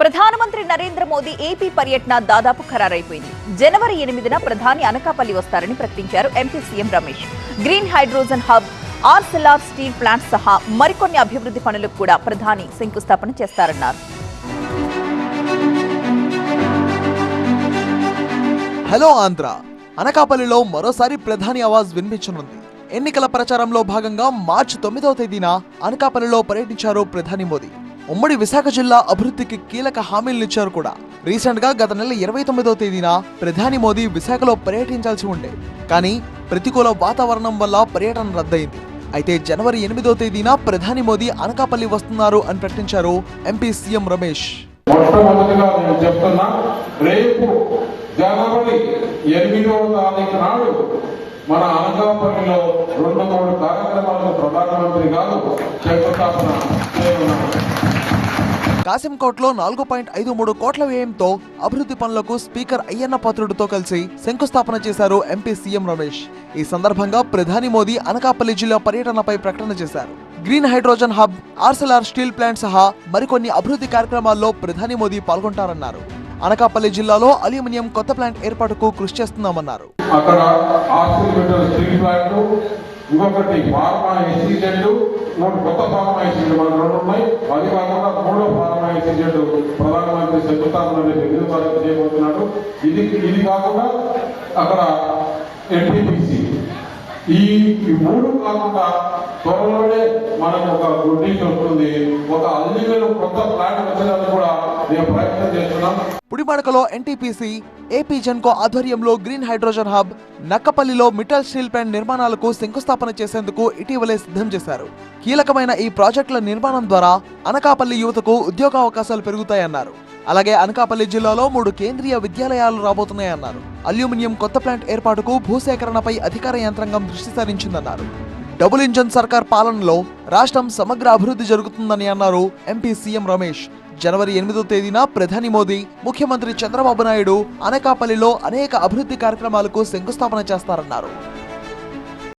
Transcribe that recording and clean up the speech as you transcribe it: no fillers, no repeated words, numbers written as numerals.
ప్రధానమంత్రి నరేంద్ర మోదీ ఏపీ పర్యటన దాదాపు ఖరారైపోయింది. జనవరి 8న ప్రధాని అనకాపల్లి వస్తారని ప్రకటించారు MP CM Ramesh. Green hydrogen hub, ఆర్సెల్ఆర్ steel plant సహా మరికొన్ని అభివృద్ధి పనులకు కూడా ప్రధాని శంకుస్థాపన చేస్తారన్నారు. హలో ఆంధ్ర, అనకాపల్లిలో మరోసారి ప్రధాని ఆవాజ్ వినిపించనుంది. ఎన్నికల ప్రచారంలో భాగంగా మార్చి 9వ తేదీన అనకాపల్లిలో పర్యటించారు ప్రధాని మోదీ. ఉమ్మడి విశాఖ జిల్లా అభివృద్ధికి కీలక హామీలనిచ్చారు కూడా. రీసెంట్ గా గత నెల 29వ తేదీన ప్రధాని మోదీ విశాఖలో పర్యటించాల్సి ఉండే, కానీ ప్రతికూల వాతావరణం వల్ల పర్యటన రద్దయింది. అయితే జనవరి 8వ తేదీన ప్రధాని మోదీ అనకాపల్లి వస్తున్నారు అని ప్రకటించారు ఎంపీ సీఎం రమేష్. మొట్టమొదటిగా నేను చెప్తున్నా, రేపు జనవరి 8వ తారీఖు నాడు మన అనకాపల్లిలో 2-3 కార్యక్రమాలకు ప్రధానమంత్రి గారు శంకుస్థాపన చేయనున్నారు. కాసింకోట్లో 4.53 కోట్ల వ్యయంతో అభివృద్ధి పనులకు స్పీకర్ అయ్యన్న పాత్రుడితో కలిసి శంకుస్థాపన చేశారు ఎంపీ సీఎం రమేష్. ఈ సందర్భంగా ప్రధాని మోదీ అనకాపల్లి జిల్లా పర్యటనపై ప్రకటన చేశారు. Green hydrogen hub, ఆర్సెల్ఆర్ steel plant సహా మరికొన్ని అభివృద్ధి కార్యక్రమాల్లో ప్రధాని మోదీ పాల్గొంటారన్నారు. అనకాపల్లి జిల్లాలో అల్యూమినియం కొత్త ప్లాంట్ ఏర్పాటుకు కృషి చేస్తున్నామన్నారు. అక్కడ స్టీల్ ప్లాంట్, ఇంకొకటి ఫార్మా ఎక్స్చేంజ్, 3 కొత్త ఫార్మా ఎక్స్చేంజ్ మన 2 ఉన్నాయి. అది కాకుండా 3వ ఫార్మా ఎక్స్చేంజ్ ప్రధానమంత్రి శంకుస్థాపన 8వ తారీఖు చేయబోతున్నాడు. ఇది కాకుండా అక్కడ ఎన్టీపీసీ, ఈ 3 కాకుండా త్వరలోనే మనకు ఒక గుడ్ న్యూస్ వస్తుంది. ఒక అల్యూమినియం కొత్త ప్లాంట్ వచ్చేదాన్ని కూడా మేము ప్రయత్నం చేస్తున్నాం. పుడిమడకలో ఎన్టీపీసీ, ఏపీ జెన్కో ఆధ్వర్యంలో గ్రీన్ హైడ్రోజన్ హబ్, నక్కపల్లిలో మిటల్ స్టీల్ ప్లాంట్ నిర్మాణాలకు శంకుస్థాపన చేసేందుకు ఇటీవలే సిద్ధం చేశారు. కీలకమైన ఈ ప్రాజెక్టుల నిర్మాణం ద్వారా అనకాపల్లి యువతకు ఉద్యోగావకాశాలు పెరుగుతాయన్నారు. అలాగే అనకాపల్లి జిల్లాలో 3 కేంద్రీయ విద్యాలయాలు రాబోతున్నాయన్నారు. అల్యూమినియం కొత్త ప్లాంట్ ఏర్పాటుకు భూసేకరణపై అధికార యంత్రాంగం దృష్టి సారించిందన్నారు. డబుల్ ఇంజన్ సర్కార్ పాలనలో రాష్ట్రం సమగ్ర అభివృద్ధి జరుగుతుందని అన్నారు ఎంపీ సీఎం రమేష్. జనవరి 8వ తేదీన ప్రధాని మోదీ, ముఖ్యమంత్రి చంద్రబాబు నాయుడు అనకాపల్లిలో అనేక అభివృద్ధి కార్యక్రమాలకు శంకుస్థాపన చేస్తారన్నారు.